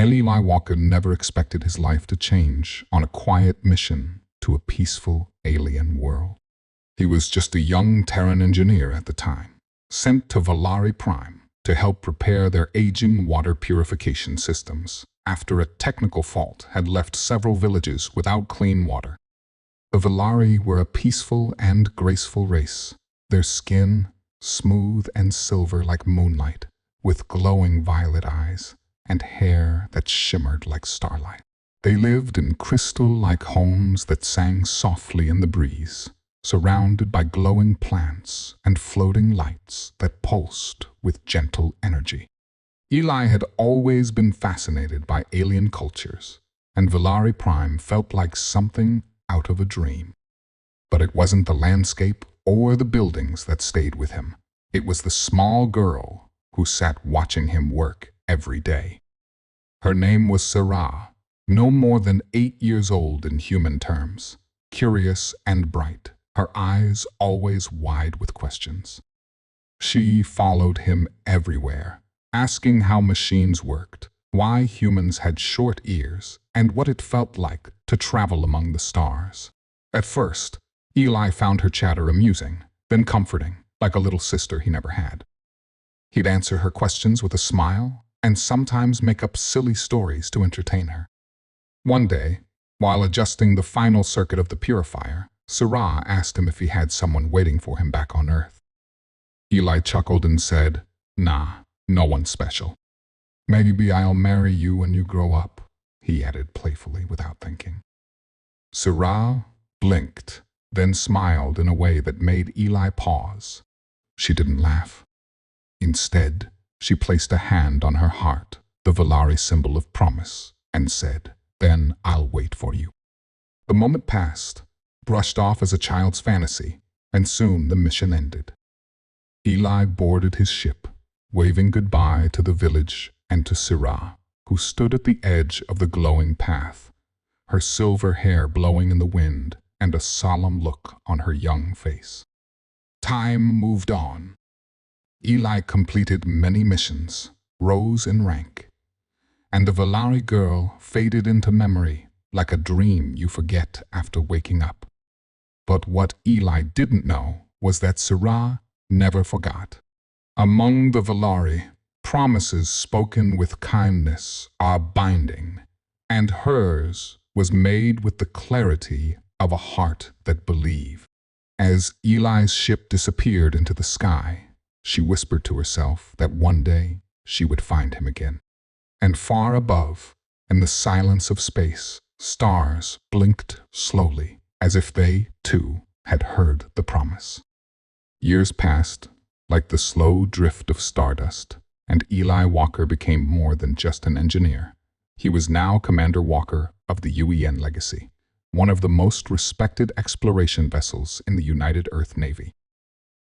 Eli Walker never expected his life to change on a quiet mission to a peaceful alien world. He was just a young Terran engineer at the time, sent to Velari Prime to help repair their aging water purification systems after a technical fault had left several villages without clean water. The Velari were a peaceful and graceful race, their skin smooth and silver like moonlight, with glowing violet eyes and hair that shimmered like starlight. They lived in crystal-like homes that sang softly in the breeze, surrounded by glowing plants and floating lights that pulsed with gentle energy. Eli had always been fascinated by alien cultures, and Velari Prime felt like something out of a dream. But it wasn't the landscape or the buildings that stayed with him. It was the small girl who sat watching him work every day. Her name was Sarah, no more than 8 years old in human terms, curious and bright, her eyes always wide with questions. She followed him everywhere, asking how machines worked, why humans had short ears, and what it felt like to travel among the stars. At first, Eli found her chatter amusing, then comforting, like a little sister he never had. He'd answer her questions with a smile, and sometimes make up silly stories to entertain her. One day, while adjusting the final circuit of the purifier, Sarah asked him if he had someone waiting for him back on Earth. Eli chuckled and said, "Nah, no one special. Maybe I'll marry you when you grow up," he added playfully without thinking. Sarah blinked, then smiled in a way that made Eli pause. She didn't laugh. Instead, she placed a hand on her heart, the Velari symbol of promise, and said, "Then I'll wait for you." The moment passed, brushed off as a child's fantasy, and soon the mission ended. Eli boarded his ship, waving goodbye to the village and to Sarah, who stood at the edge of the glowing path, her silver hair blowing in the wind and a solemn look on her young face. Time moved on. Eli completed many missions, rose in rank, and the Velari girl faded into memory like a dream you forget after waking up. But what Eli didn't know was that Sarah never forgot. Among the Velari, promises spoken with kindness are binding, and hers was made with the clarity of a heart that believed. As Eli's ship disappeared into the sky, she whispered to herself that one day she would find him again. And far above, in the silence of space, stars blinked slowly, as if they, too, had heard the promise. Years passed, like the slow drift of stardust, and Eli Walker became more than just an engineer. He was now Commander Walker of the UEN Legacy, one of the most respected exploration vessels in the United Earth Navy.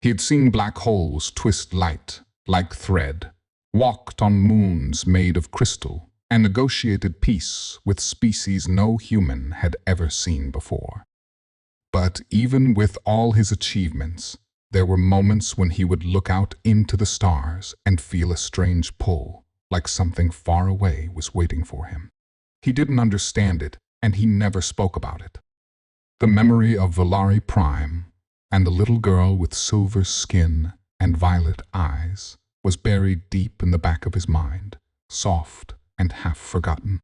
He had seen black holes twist light like thread, walked on moons made of crystal, and negotiated peace with species no human had ever seen before. But even with all his achievements, there were moments when he would look out into the stars and feel a strange pull, like something far away was waiting for him. He didn't understand it, and he never spoke about it. The memory of Velari Prime and the little girl with silver skin and violet eyes was buried deep in the back of his mind, soft and half-forgotten.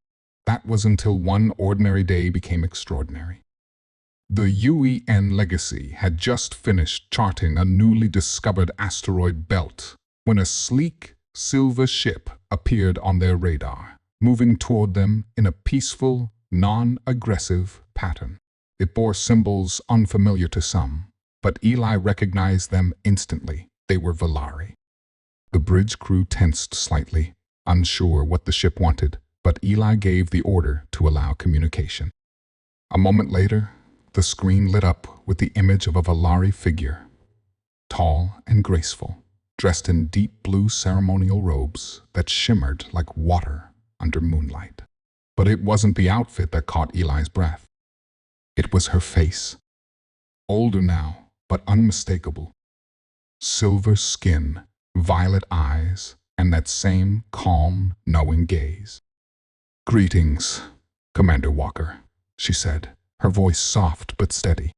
That was until one ordinary day became extraordinary. The UEN Legacy had just finished charting a newly discovered asteroid belt when a sleek, silver ship appeared on their radar, moving toward them in a peaceful, non-aggressive pattern. It bore symbols unfamiliar to some, but Eli recognized them instantly. They were Velari. The bridge crew tensed slightly, unsure what the ship wanted, but Eli gave the order to allow communication. A moment later, the screen lit up with the image of a Velari figure, tall and graceful, dressed in deep blue ceremonial robes that shimmered like water under moonlight. But it wasn't the outfit that caught Eli's breath. It was her face. Older now, but unmistakable. Silver skin, violet eyes, and that same calm, knowing gaze. "Greetings, Commander Walker," she said, her voice soft but steady.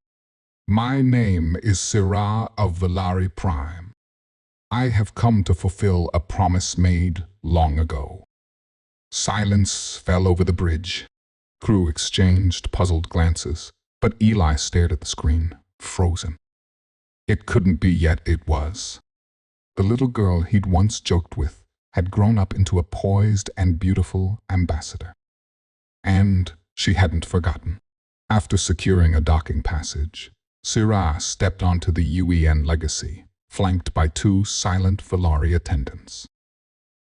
"My name is Sirah of Velari Prime. I have come to fulfill a promise made long ago." Silence fell over the bridge. Crew exchanged puzzled glances, but Eli stared at the screen, frozen. It couldn't be, yet it was. The little girl he'd once joked with had grown up into a poised and beautiful ambassador. And she hadn't forgotten. After securing a docking passage, Sirah stepped onto the UEN Legacy, flanked by 2 silent Velari attendants.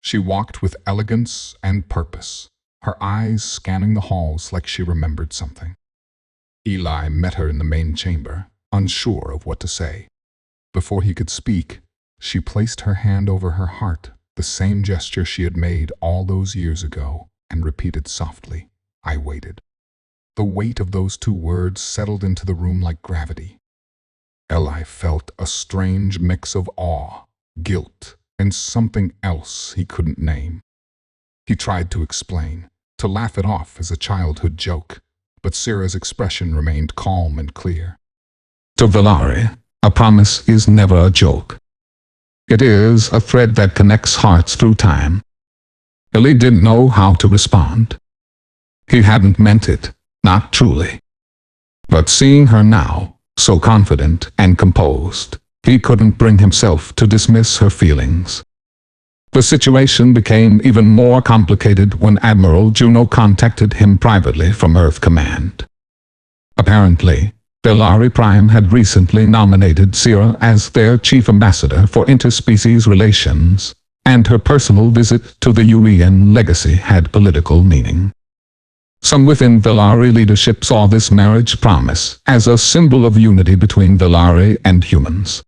She walked with elegance and purpose, her eyes scanning the halls like she remembered something. Eli met her in the main chamber, unsure of what to say. Before he could speak, she placed her hand over her heart, the same gesture she had made all those years ago, and repeated softly, "I waited." The weight of those 2 words settled into the room like gravity. Eli felt a strange mix of awe, guilt, and something else he couldn't name. He tried to explain, to laugh it off as a childhood joke, but Sirah's expression remained calm and clear. "To Velari, a promise is never a joke. It is a thread that connects hearts through time." Eli didn't know how to respond. He hadn't meant it, not truly. But seeing her now, so confident and composed, he couldn't bring himself to dismiss her feelings. The situation became even more complicated when Admiral Juno contacted him privately from Earth Command. Apparently, Velari Prime had recently nominated Sirah as their chief ambassador for interspecies relations, and her personal visit to the UEN Legacy had political meaning. Some within Velari leadership saw this marriage promise as a symbol of unity between Velari and humans.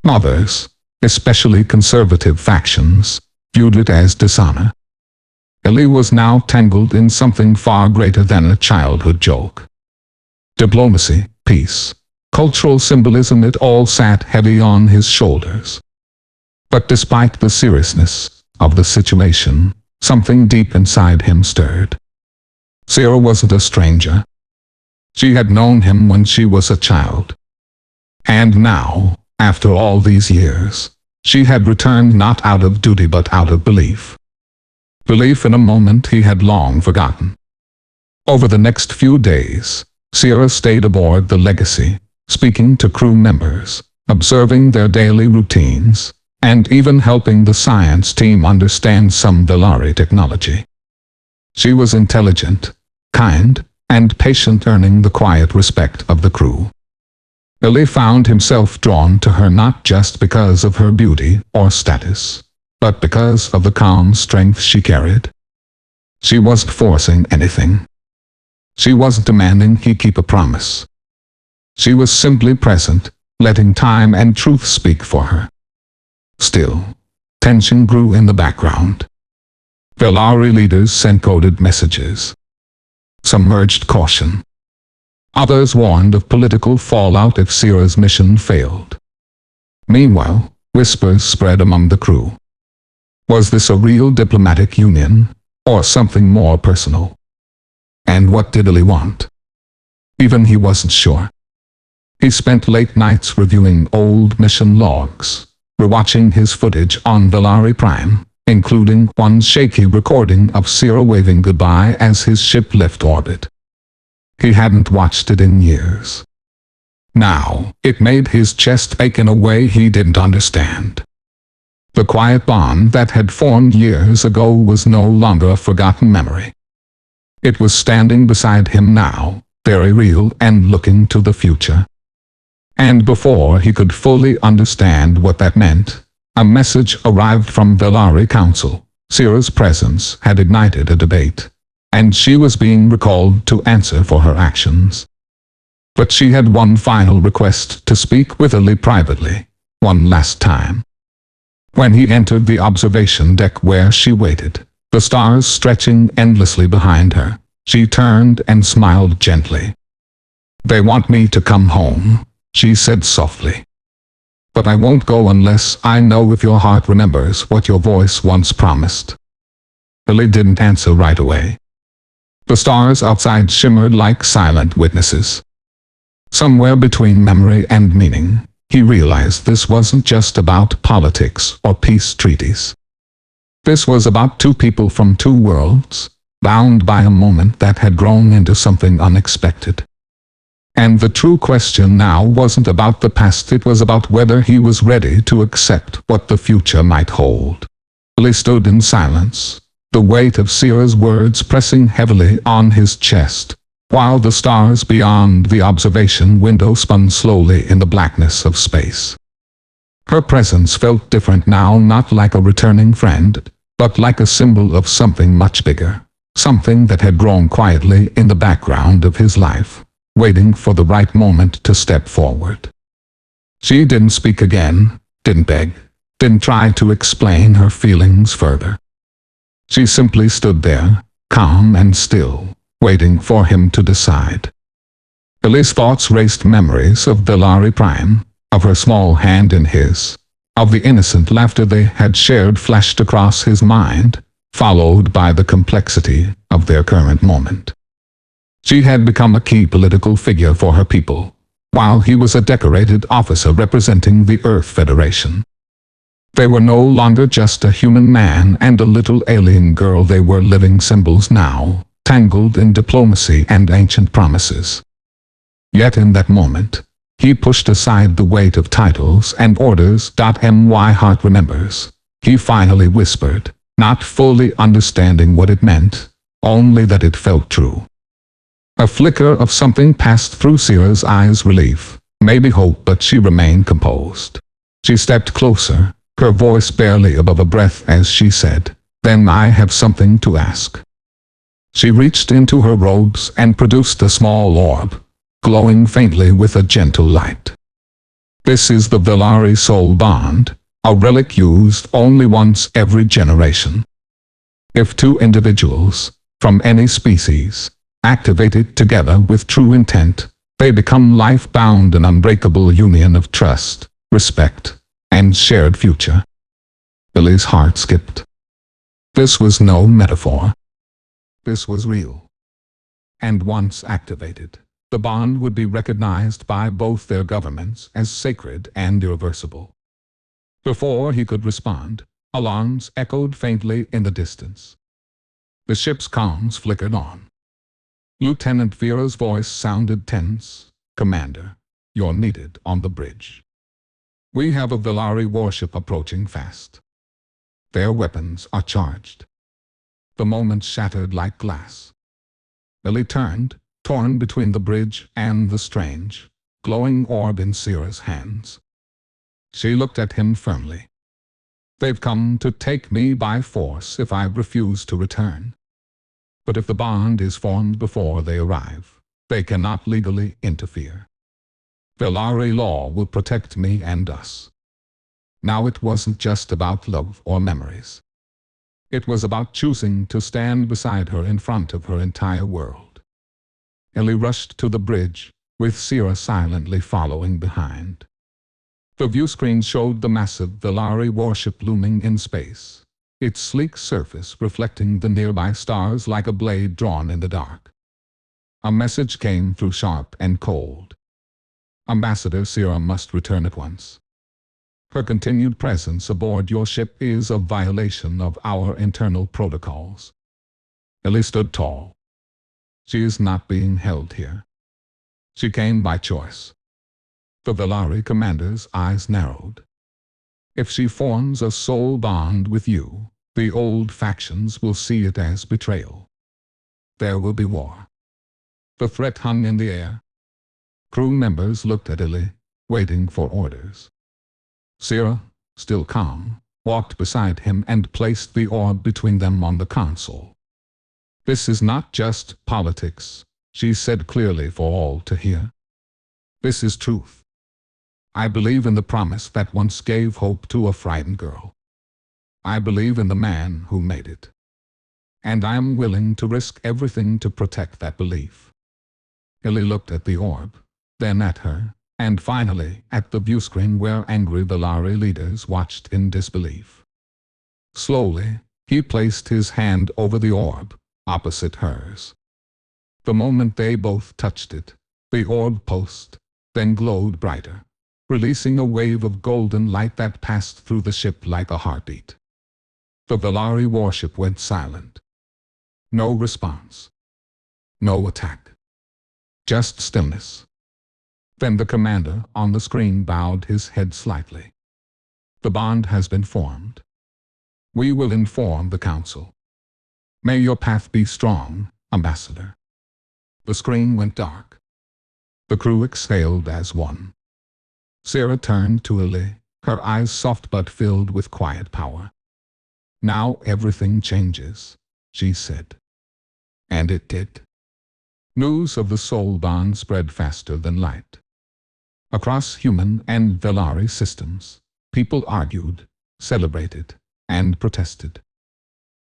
Others, especially conservative factions, viewed it as dishonor. Eli was now tangled in something far greater than a childhood joke. Diplomacy, peace, cultural symbolism, it all sat heavy on his shoulders. But despite the seriousness of the situation, something deep inside him stirred. Sirah wasn't a stranger. She had known him when she was a child. And now, after all these years, she had returned not out of duty but out of belief. Belief in a moment he had long forgotten. Over the next few days, Sirah stayed aboard the Legacy, speaking to crew members, observing their daily routines, and even helping the science team understand some Velari technology. She was intelligent, kind, and patient, earning the quiet respect of the crew. Eli found himself drawn to her not just because of her beauty or status, but because of the calm strength she carried. She wasn't forcing anything. She wasn't demanding he keep a promise. She was simply present, letting time and truth speak for her. Still, tension grew in the background. Velari leaders sent coded messages. Some urged caution. Others warned of political fallout if Sirah's mission failed. Meanwhile, whispers spread among the crew. Was this a real diplomatic union, or something more personal? And what did Eli want? Even he wasn't sure. He spent late nights reviewing old mission logs, rewatching his footage on Velari Prime, including one shaky recording of Sirah waving goodbye as his ship left orbit. He hadn't watched it in years. Now, it made his chest ache in a way he didn't understand. The quiet bond that had formed years ago was no longer a forgotten memory. It was standing beside him now, very real and looking to the future. And before he could fully understand what that meant, a message arrived from Velari Council. Sirah's presence had ignited a debate, and she was being recalled to answer for her actions. But she had one final request: to speak with Eli privately, one last time. When he entered the observation deck where she waited, the stars stretching endlessly behind her, she turned and smiled gently. "They want me to come home," she said softly. "But I won't go unless I know if your heart remembers what your voice once promised." Eli didn't answer right away. The stars outside shimmered like silent witnesses. Somewhere between memory and meaning, he realized this wasn't just about politics or peace treaties. This was about two people from two worlds, bound by a moment that had grown into something unexpected. And the true question now wasn't about the past, it was about whether he was ready to accept what the future might hold. He stood in silence, the weight of Sierra's words pressing heavily on his chest, while the stars beyond the observation window spun slowly in the blackness of space. Her presence felt different now, not like a returning friend, but like a symbol of something much bigger, something that had grown quietly in the background of his life, waiting for the right moment to step forward. She didn't speak again, didn't beg, didn't try to explain her feelings further. She simply stood there, calm and still, waiting for him to decide. Ellie's thoughts raced memories of Velari Prime, of her small hand in his, of the innocent laughter they had shared flashed across his mind, followed by the complexity of their current moment. She had become a key political figure for her people, while he was a decorated officer representing the Earth Federation. They were no longer just a human man and a little alien girl, they were living symbols now, tangled in diplomacy and ancient promises. Yet in that moment, he pushed aside the weight of titles and orders. My heart remembers, he finally whispered, not fully understanding what it meant, only that it felt true. A flicker of something passed through Sierra's eyes, relief, maybe hope, but she remained composed. She stepped closer, her voice barely above a breath as she said, "Then I have something to ask." She reached into her robes and produced a small orb, glowing faintly with a gentle light. This is the Velari soul bond, a relic used only once every generation. If two individuals, from any species, activate it together with true intent, they become life-bound, an unbreakable union of trust, respect, and shared future. Billy's heart skipped. This was no metaphor. This was real. And once activated, the bond would be recognized by both their governments as sacred and irreversible. Before he could respond, alarms echoed faintly in the distance. The ship's comms flickered on. Lieutenant Vera's voice sounded tense. "Commander, you're needed on the bridge. We have a Velari warship approaching fast. Their weapons are charged." The moment shattered like glass. Billy turned, torn between the bridge and the strange, glowing orb in Sierra's hands. She looked at him firmly. "They've come to take me by force if I refuse to return. But if the bond is formed before they arrive, they cannot legally interfere. Velari law will protect me and us." Now it wasn't just about love or memories. It was about choosing to stand beside her in front of her entire world. Ellie rushed to the bridge, with Sierra silently following behind. The viewscreen showed the massive Velari warship looming in space, its sleek surface reflecting the nearby stars like a blade drawn in the dark. A message came through, sharp and cold. "Ambassador Sierra must return at once. Her continued presence aboard your ship is a violation of our internal protocols." Ellie stood tall. "She is not being held here. She came by choice." The Velari commander's eyes narrowed. "If she forms a soul bond with you, the old factions will see it as betrayal. There will be war." The threat hung in the air. Crew members looked at Ellie, waiting for orders. Sierra, still calm, walked beside him and placed the orb between them on the console. "This is not just politics," she said clearly for all to hear. "This is truth. I believe in the promise that once gave hope to a frightened girl. I believe in the man who made it. And I am willing to risk everything to protect that belief." Ellie looked at the orb, then at her, and finally at the viewscreen where angry Velari leaders watched in disbelief. Slowly, he placed his hand over the orb, opposite hers. The moment they both touched it, the orb pulsed, then glowed brighter, releasing a wave of golden light that passed through the ship like a heartbeat. The Velari warship went silent. No response. No attack. Just stillness. Then the commander on the screen bowed his head slightly. The bond has been formed. We will inform the council. May your path be strong, Ambassador. The screen went dark. The crew exhaled as one. Sarah turned to Ellie, her eyes soft but filled with quiet power. Now everything changes, she said. And it did. News of the soul bond spread faster than light. Across human and Velari systems, people argued, celebrated, and protested.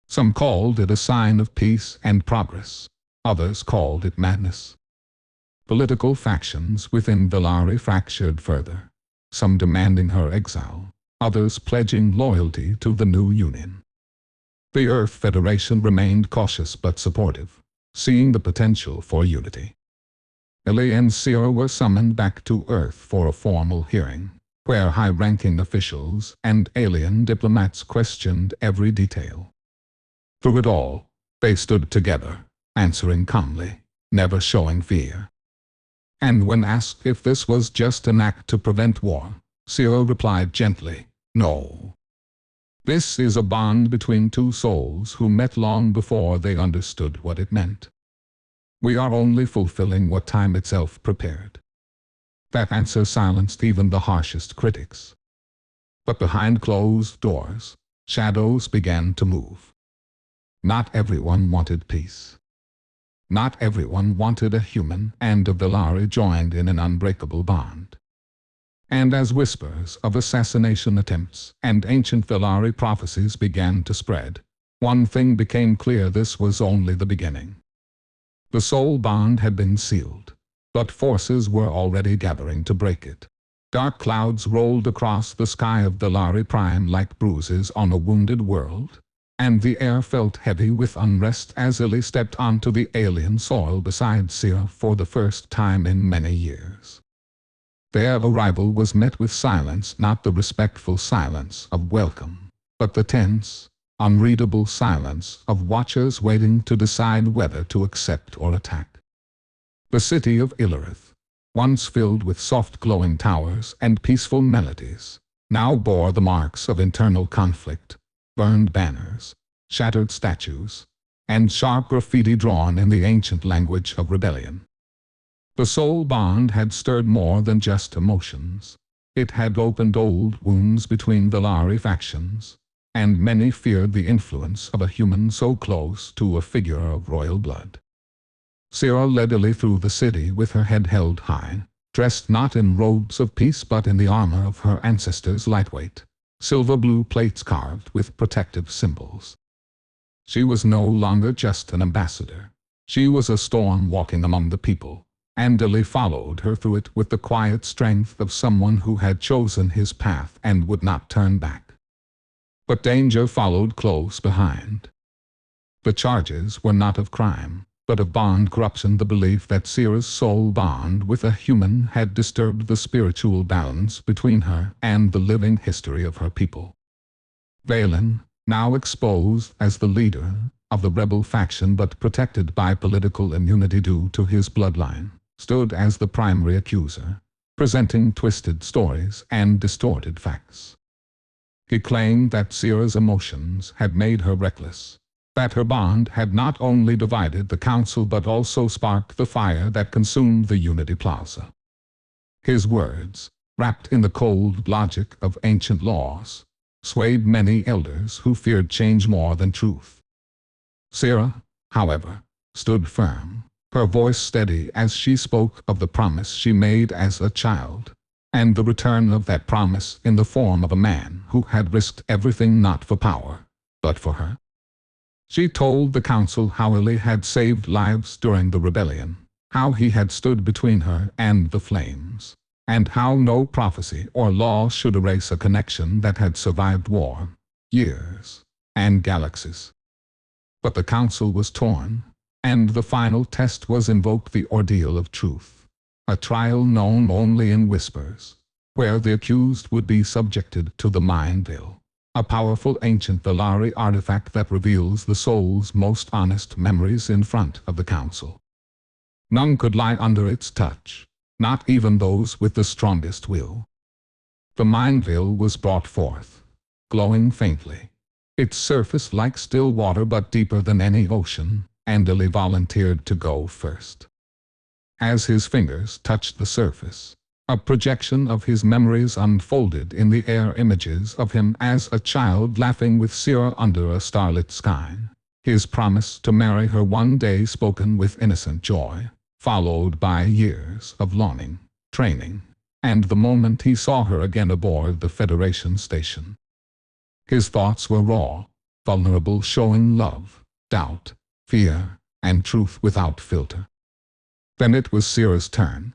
Some called it a sign of peace and progress. Others called it madness. Political factions within Velari fractured further, some demanding her exile, others pledging loyalty to the new union. The Earth Federation remained cautious but supportive, seeing the potential for unity. Ellie and Sierra were summoned back to Earth for a formal hearing, where high-ranking officials and alien diplomats questioned every detail. Through it all, they stood together, answering calmly, never showing fear. And when asked if this was just an act to prevent war, Sierra replied gently, "No. This is a bond between two souls who met long before they understood what it meant. We are only fulfilling what time itself prepared." That answer silenced even the harshest critics. But behind closed doors, shadows began to move. Not everyone wanted peace. Not everyone wanted a human and a Velari joined in an unbreakable bond. And as whispers of assassination attempts and ancient Velari prophecies began to spread, one thing became clear: this was only the beginning. The soul bond had been sealed, but forces were already gathering to break it. Dark clouds rolled across the sky of Velari Prime like bruises on a wounded world, and the air felt heavy with unrest as Ellie stepped onto the alien soil beside Sierra for the first time in many years. Their arrival was met with silence, not the respectful silence of welcome, but the tense, unreadable silence of watchers waiting to decide whether to accept or attack. The city of Illerith, once filled with soft glowing towers and peaceful melodies, now bore the marks of internal conflict. Burned banners, shattered statues, and sharp graffiti drawn in the ancient language of rebellion. The soul bond had stirred more than just emotions. It had opened old wounds between Velari factions, and many feared the influence of a human so close to a figure of royal blood. Sierra led Ellie through the city with her head held high, dressed not in robes of peace but in the armor of her ancestors' lightweight, silver-blue plates carved with protective symbols. She was no longer just an ambassador. She was a storm walking among the people, and Ellie followed her through it with the quiet strength of someone who had chosen his path and would not turn back. But danger followed close behind. The charges were not of crime, but of bond corruption. The belief that Sierra's soul bond with a human had disturbed the spiritual balance between her and the living history of her people. Valen, now exposed as the leader of the rebel faction but protected by political immunity due to his bloodline, stood as the primary accuser, presenting twisted stories and distorted facts. He claimed that Sierra's emotions had made her reckless, that her bond had not only divided the council but also sparked the fire that consumed the Unity Plaza. His words, wrapped in the cold logic of ancient laws, swayed many elders who feared change more than truth. Sierra, however, stood firm, her voice steady as she spoke of the promise she made as a child, and the return of that promise in the form of a man who had risked everything not for power, but for her. She told the council how Ellie had saved lives during the rebellion, how he had stood between her and the flames, and how no prophecy or law should erase a connection that had survived war, years, and galaxies. But the council was torn, and the final test was invoked, the ordeal of truth, a trial known only in whispers, where the accused would be subjected to the mind veil, a powerful ancient Velari artifact that reveals the soul's most honest memories in front of the council. None could lie under its touch, not even those with the strongest will. The mind veil was brought forth, glowing faintly, its surface like still water but deeper than any ocean, and Eli volunteered to go first. As his fingers touched the surface, a projection of his memories unfolded in the air, images of him as a child laughing with Sierra under a starlit sky, his promise to marry her one day spoken with innocent joy, followed by years of longing, training, and the moment he saw her again aboard the Federation station. His thoughts were raw, vulnerable, showing love, doubt, fear, and truth without filter. Then it was Sierra's turn.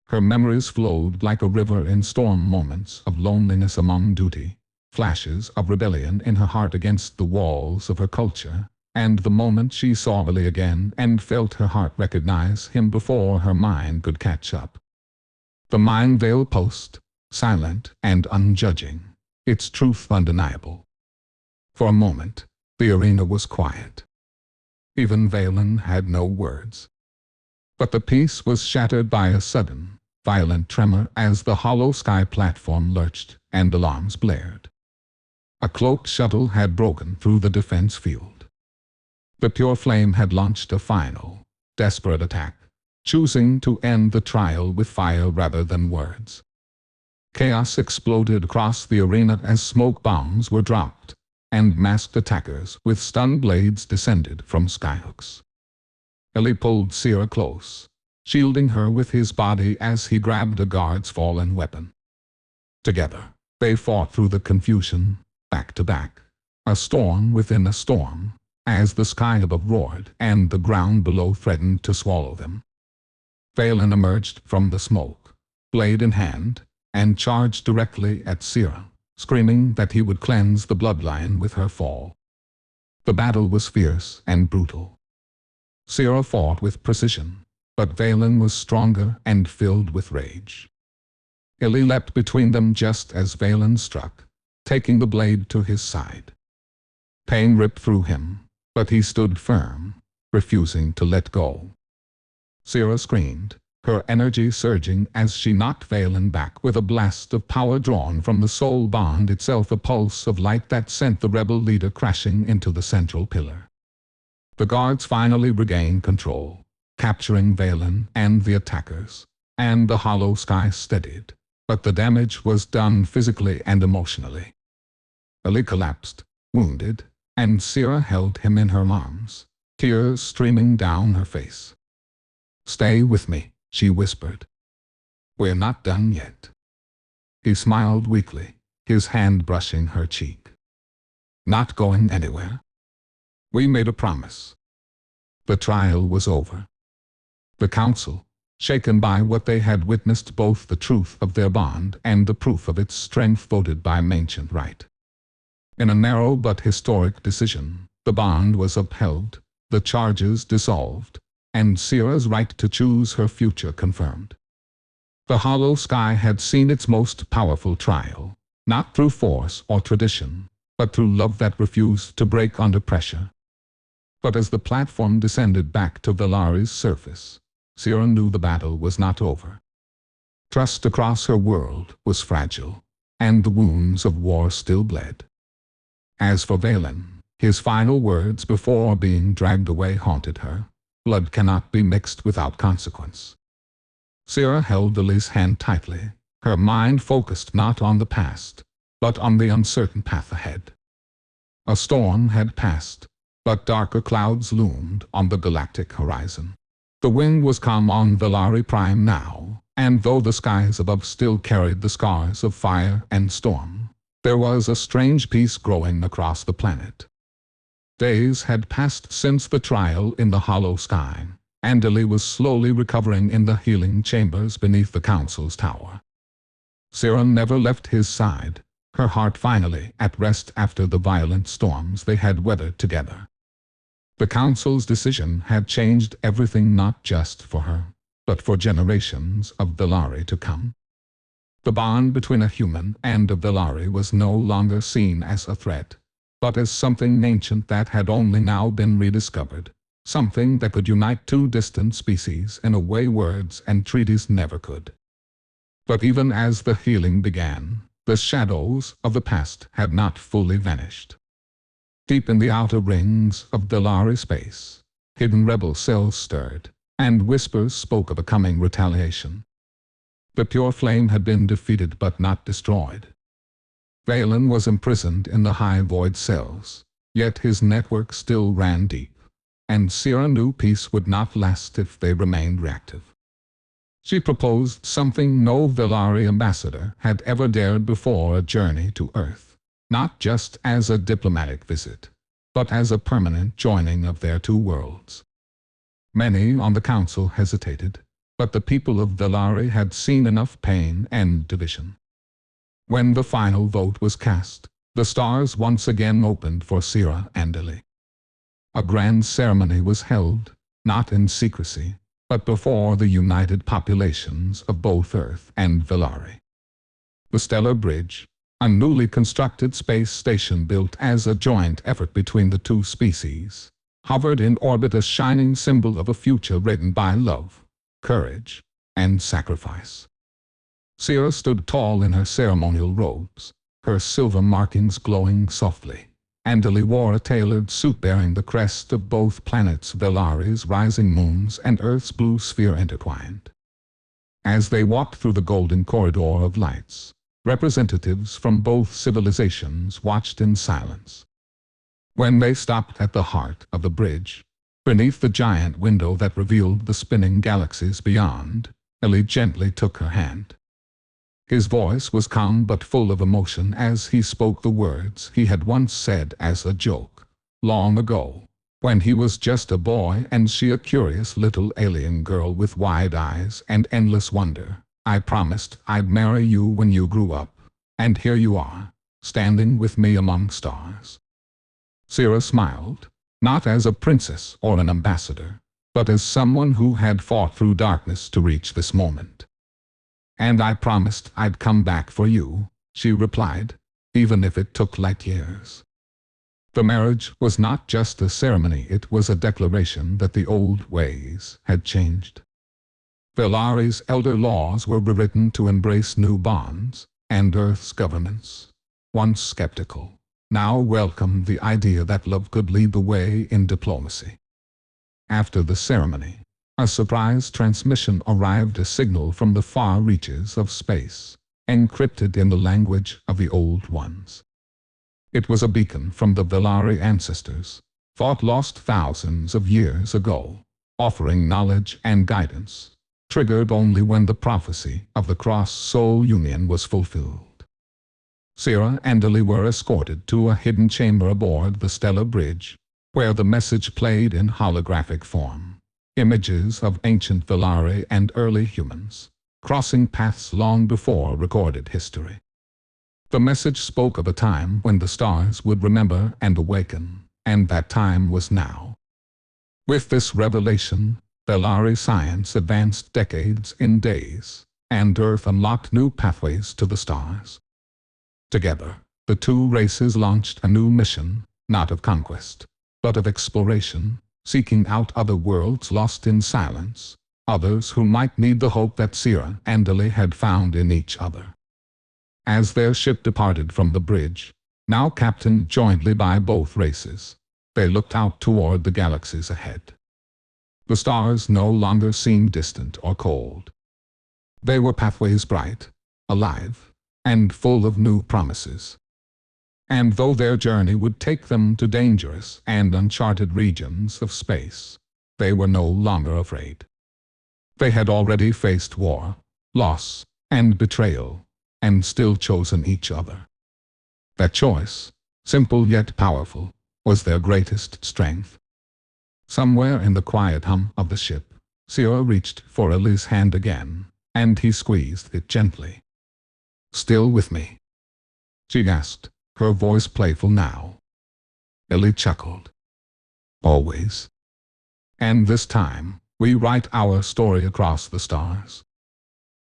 Her memories flowed like a river in storm, moments of loneliness among duty, flashes of rebellion in her heart against the walls of her culture, and the moment she saw Eli again and felt her heart recognize him before her mind could catch up. The mind veil pulsed, silent and unjudging, its truth undeniable. For a moment, the arena was quiet. Even Valen had no words. But the peace was shattered by a sudden, violent tremor as the hollow sky platform lurched and alarms blared. A cloaked shuttle had broken through the defense field. The pure flame had launched a final, desperate attack, choosing to end the trial with fire rather than words. Chaos exploded across the arena as smoke bombs were dropped, and masked attackers with stun blades descended from skyhooks. Eli pulled Sierra close, shielding her with his body as he grabbed a guard's fallen weapon. Together, they fought through the confusion, back to back, a storm within a storm, as the sky above roared and the ground below threatened to swallow them. Valen emerged from the smoke, blade in hand, and charged directly at Sierra, screaming that he would cleanse the bloodline with her fall. The battle was fierce and brutal. Sierra fought with precision, but Valen was stronger and filled with rage. Eli leapt between them just as Valen struck, taking the blade to his side. Pain ripped through him, but he stood firm, refusing to let go. Sierra screamed, her energy surging as she knocked Valen back with a blast of power drawn from the soul bond itself, a pulse of light that sent the rebel leader crashing into the central pillar. The guards finally regained control, capturing Valen and the attackers, and the hollow sky steadied, but the damage was done physically and emotionally. Eli collapsed, wounded, and Sierra held him in her arms, tears streaming down her face. "Stay with me," she whispered. "We're not done yet." He smiled weakly, his hand brushing her cheek. "Not going anywhere. We made a promise." The trial was over. The council, shaken by what they had witnessed, both the truth of their bond and the proof of its strength, voted by ancient right. In a narrow but historic decision, the bond was upheld, the charges dissolved, and Sierra's right to choose her future confirmed. The hollow sky had seen its most powerful trial, not through force or tradition, but through love that refused to break under pressure. But as the platform descended back to Velari's surface, Sierra knew the battle was not over. Trust across her world was fragile, and the wounds of war still bled. As for Valen, his final words before being dragged away haunted her. Blood cannot be mixed without consequence. Sierra held Eli's hand tightly, her mind focused not on the past, but on the uncertain path ahead. A storm had passed, but darker clouds loomed on the galactic horizon. The wind was calm on Velari Prime now, and though the skies above still carried the scars of fire and storm, there was a strange peace growing across the planet. Days had passed since the trial in the hollow sky, and Eli was slowly recovering in the healing chambers beneath the council's tower. Sierra never left his side, her heart finally at rest after the violent storms they had weathered together. The council's decision had changed everything, not just for her, but for generations of Velari to come. The bond between a human and a Velari was no longer seen as a threat, but as something ancient that had only now been rediscovered, something that could unite two distant species in a way words and treaties never could. But even as the healing began, the shadows of the past had not fully vanished. Deep in the outer rings of Velari space, hidden rebel cells stirred, and whispers spoke of a coming retaliation. The pure flame had been defeated but not destroyed. Valen was imprisoned in the high void cells, yet his network still ran deep, and Sierra knew peace would not last if they remained reactive. She proposed something no Velari ambassador had ever dared before: a journey to Earth, not just as a diplomatic visit, but as a permanent joining of their two worlds. Many on the council hesitated, but the people of Velari had seen enough pain and division. When the final vote was cast, the stars once again opened for Sierra and Eli. A grand ceremony was held, not in secrecy, but before the united populations of both Earth and Velari. The Stellar Bridge, a newly constructed space station built as a joint effort between the two species, hovered in orbit, a shining symbol of a future written by love, courage, and sacrifice. Sierra stood tall in her ceremonial robes, her silver markings glowing softly, and Eli wore a tailored suit bearing the crest of both planets Velari's rising moons and Earth's blue sphere intertwined. As they walked through the golden corridor of lights, representatives from both civilizations watched in silence. When they stopped at the heart of the bridge, beneath the giant window that revealed the spinning galaxies beyond, Eli gently took her hand. His voice was calm but full of emotion as he spoke the words he had once said as a joke, long ago, when he was just a boy and she a curious little alien girl with wide eyes and endless wonder. "I promised I'd marry you when you grew up, and here you are, standing with me among stars." Sierra smiled, not as a princess or an ambassador, but as someone who had fought through darkness to reach this moment. "And I promised I'd come back for you," she replied, "even if it took light years." The marriage was not just a ceremony, it was a declaration that the old ways had changed. Velari's elder laws were rewritten to embrace new bonds, and Earth's governments, once skeptical, now welcomed the idea that love could lead the way in diplomacy. After the ceremony, a surprise transmission arrived, a signal from the far reaches of space, encrypted in the language of the Old Ones. It was a beacon from the Velari ancestors, thought lost thousands of years ago, offering knowledge and guidance, triggered only when the prophecy of the cross-soul union was fulfilled. Sierra and Eli were escorted to a hidden chamber aboard the Stellar Bridge, where the message played in holographic form. Images of ancient Velari and early humans, crossing paths long before recorded history. The message spoke of a time when the stars would remember and awaken, and that time was now. With this revelation, Velari science advanced decades in days, and Earth unlocked new pathways to the stars. Together, the two races launched a new mission, not of conquest, but of exploration, seeking out other worlds lost in silence, others who might need the hope that Sierra and Eli had found in each other. As their ship departed from the bridge, now captained jointly by both races, they looked out toward the galaxies ahead. The stars no longer seemed distant or cold. They were pathways bright, alive, and full of new promises. And though their journey would take them to dangerous and uncharted regions of space, they were no longer afraid. They had already faced war, loss, and betrayal, and still chosen each other. That choice, simple yet powerful, was their greatest strength. Somewhere in the quiet hum of the ship, Sierra reached for Eli's hand again, and he squeezed it gently. "Still with me?" she asked, her voice playful now. Eli chuckled. always. And this time, we write our story across the stars.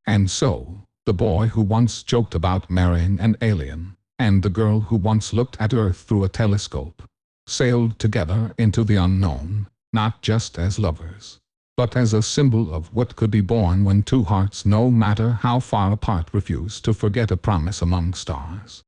And so, the boy who once joked about marrying an alien, and the girl who once looked at Earth through a telescope, sailed together into the unknown, not just as lovers, but as a symbol of what could be born when two hearts, no matter how far apart, refuse to forget a promise among stars.